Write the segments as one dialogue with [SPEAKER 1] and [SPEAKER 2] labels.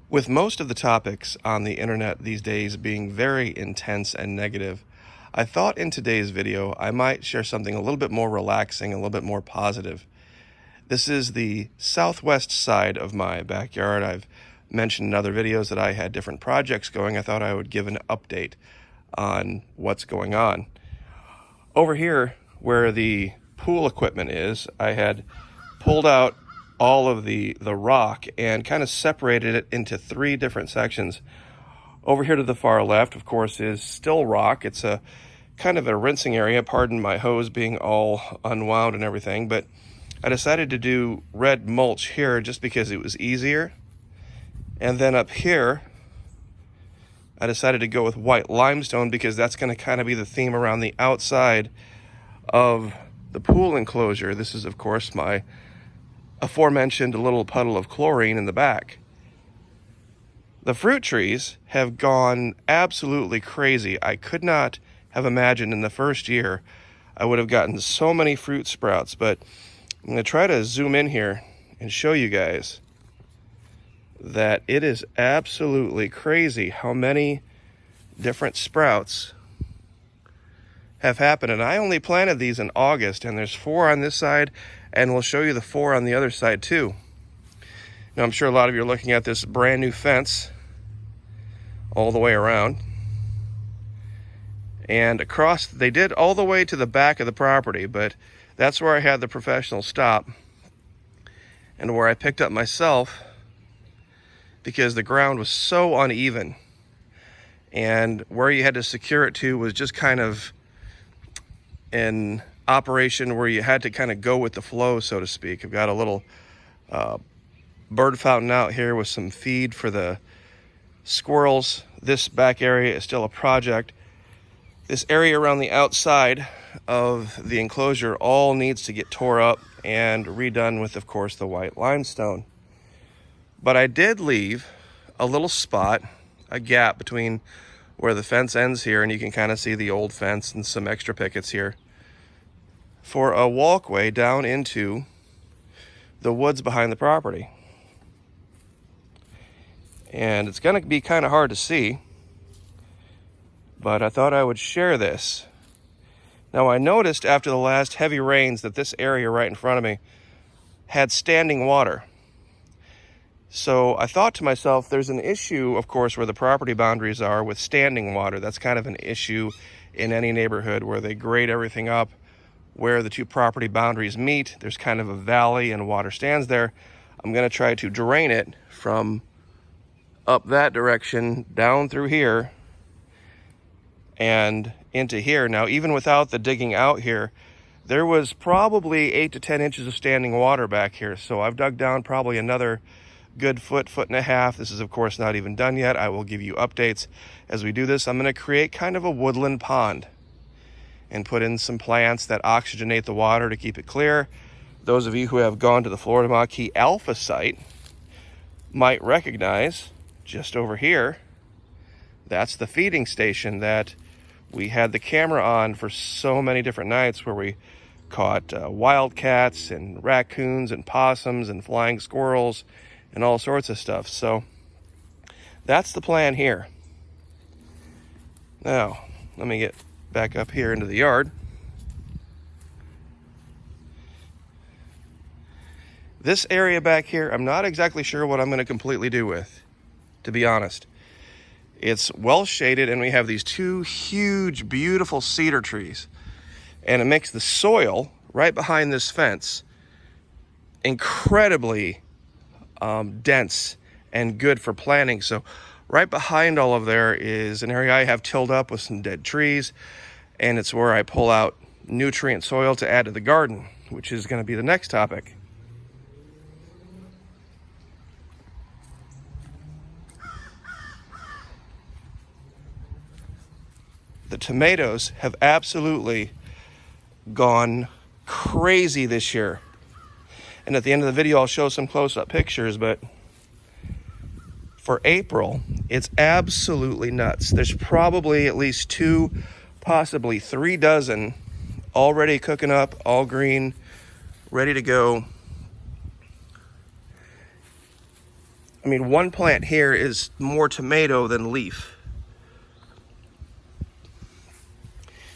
[SPEAKER 1] With most of the topics on the internet these days being very intense and negative, I thought in today's video I might share something a little bit more relaxing, a little bit more positive. This is the southwest side of my backyard. I've mentioned in other videos that I had different projects going. I thought I would give an update on what's going on. Over here, where the pool equipment is, I had pulled out all of the rock and kind of separated it into three different sections. Over here to the far left, of course, is still rock. It's a kind of a rinsing area, pardon my hose being all unwound and everything, but I decided to do red mulch here just because it was easier. And then up here, I decided to go with white limestone because that's going to kind of be the theme around the outside of the pool enclosure. This is, of course, my aforementioned little puddle of chlorine in the back. The fruit trees have gone absolutely crazy. I could not have imagined in the first year I would have gotten so many fruit sprouts, but I'm going to try to zoom in here and show you guys that it is absolutely crazy how many different sprouts have happened. And I only planted these in August, and there's 4 on this side, and we'll show you the 4 on the other side too. Now, I'm sure a lot of you are looking at this brand new fence all the way around. And across, they did all the way to the back of the property, but that's where I had the professional stop and where I picked up myself because the ground was so uneven. And where you had to secure it to was just kind of an operation where you had to kind of go with the flow, so to speak. I've got a little bird fountain out here with some feed for the squirrels. This back area is still a project. This area around the outside of the enclosure all needs to get tore up and redone with, of course, the white limestone. But I did leave a little spot, a gap between where the fence ends here, and you can kind of see the old fence and some extra pickets here, for a walkway down into the woods behind the property. And it's going to be kind of hard to see, but I thought I would share this. Now, I noticed after the last heavy rains that this area right in front of me had standing water. So I thought to myself, there's an issue, of course, where the property boundaries are with standing water. That's kind of an issue in any neighborhood where they grade everything up, where the two property boundaries meet. There's kind of a valley and water stands there. I'm going to try to drain it from up that direction down through here and into here. Now, even without the digging out here, there was probably 8 to 10 inches of standing water back here. So I've dug down probably another good foot and a half. This is, of course, not even done yet. I will give you updates as we do this. I'm going to create kind of a woodland pond and put in some plants that oxygenate the water to keep it clear. Those of you who have gone to the Florida Maquis Alpha site might recognize just over here, that's the feeding station that we had the camera on for so many different nights, where we caught wildcats and raccoons and possums and flying squirrels and all sorts of stuff. So that's the plan here. Now, let me get back up here into the yard. This area back here, I'm not exactly sure what I'm going to completely do with, to be honest. It's well shaded, and we have these 2 huge, beautiful cedar trees. And it makes the soil right behind this fence incredibly dense and good for planting. So right behind all of there is an area I have tilled up with some dead trees, and it's where I pull out nutrient soil to add to the garden, which is going to be the next topic. The tomatoes have absolutely gone crazy this year. And at the end of the video, I'll show some close-up pictures, but for April, it's absolutely nuts. There's probably at least 2, possibly 3 dozen already cooking up, all green, ready to go. I mean, one plant here is more tomato than leaf.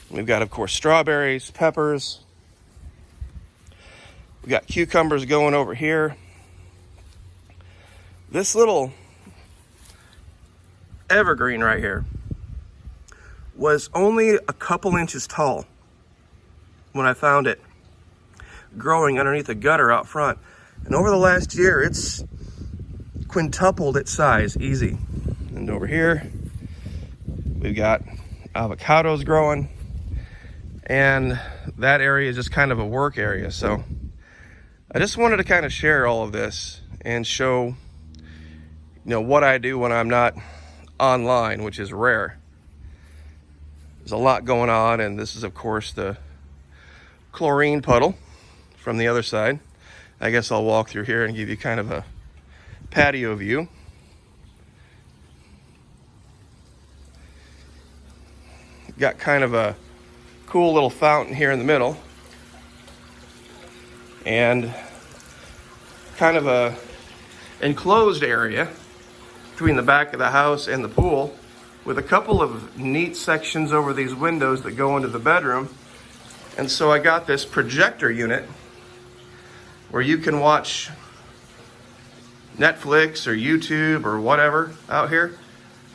[SPEAKER 1] We've got, of course, strawberries, peppers. We got cucumbers going over here. This little evergreen right here was only a couple inches tall when I found it growing underneath a gutter out front. And over the last year, it's quintupled its size, easy. And over here, we've got avocados growing. And that area is just kind of a work area. So I just wanted to kind of share all of this and show, what I do when I'm not online, which is rare. There's a lot going on, and this is, of course, the chlorine puddle from the other side. I guess I'll walk through here and give you kind of a patio view. Got kind of a cool little fountain here in the middle, and kind of a enclosed area between the back of the house and the pool, with a couple of neat sections over these windows that go into the bedroom. And so I got this projector unit where you can watch Netflix or YouTube or whatever out here.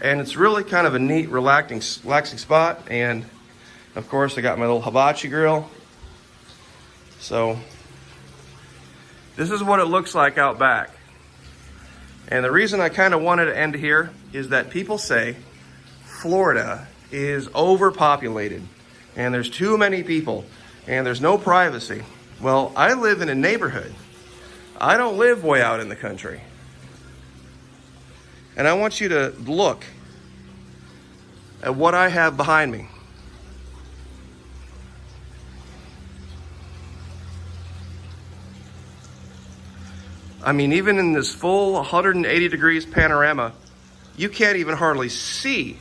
[SPEAKER 1] And it's really kind of a neat, relaxing spot. And of course, I got my little hibachi grill. So this is what it looks like out back. And the reason I kind of wanted to end here is that people say Florida is overpopulated and there's too many people and there's no privacy. Well, I live in a neighborhood. I don't live way out in the country. And I want you to look at what I have behind me. I mean, even in this full 180 degrees panorama, you can't even hardly see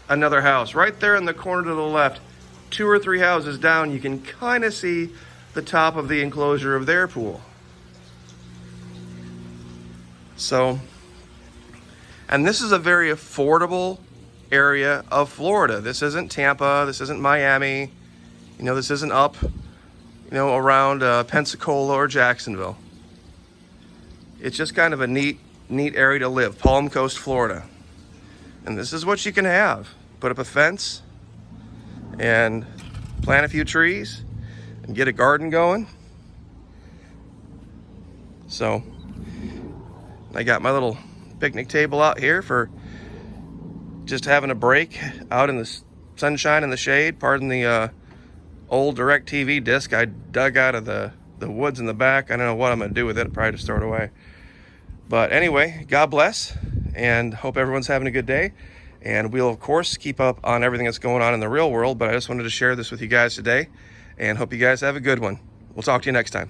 [SPEAKER 1] another house. Right there in the corner to the left, 2 or 3 houses down, you can kind of see the top of the enclosure of their pool. So, and this is a very affordable area of Florida. This isn't Tampa, this isn't Miami, this isn't up, around Pensacola or Jacksonville. It's just kind of a neat area to live, Palm Coast, Florida. And this is what you can have. Put up a fence and plant a few trees and get a garden going. So I got my little picnic table out here for just having a break out in the sunshine and the shade. Pardon the old DirecTV disc I dug out of the woods in the back. I don't know what I'm going to do with it. I'll probably just throw it away. But anyway, God bless, and hope everyone's having a good day. And we'll, of course, keep up on everything that's going on in the real world. But I just wanted to share this with you guys today, and hope you guys have a good one. We'll talk to you next time.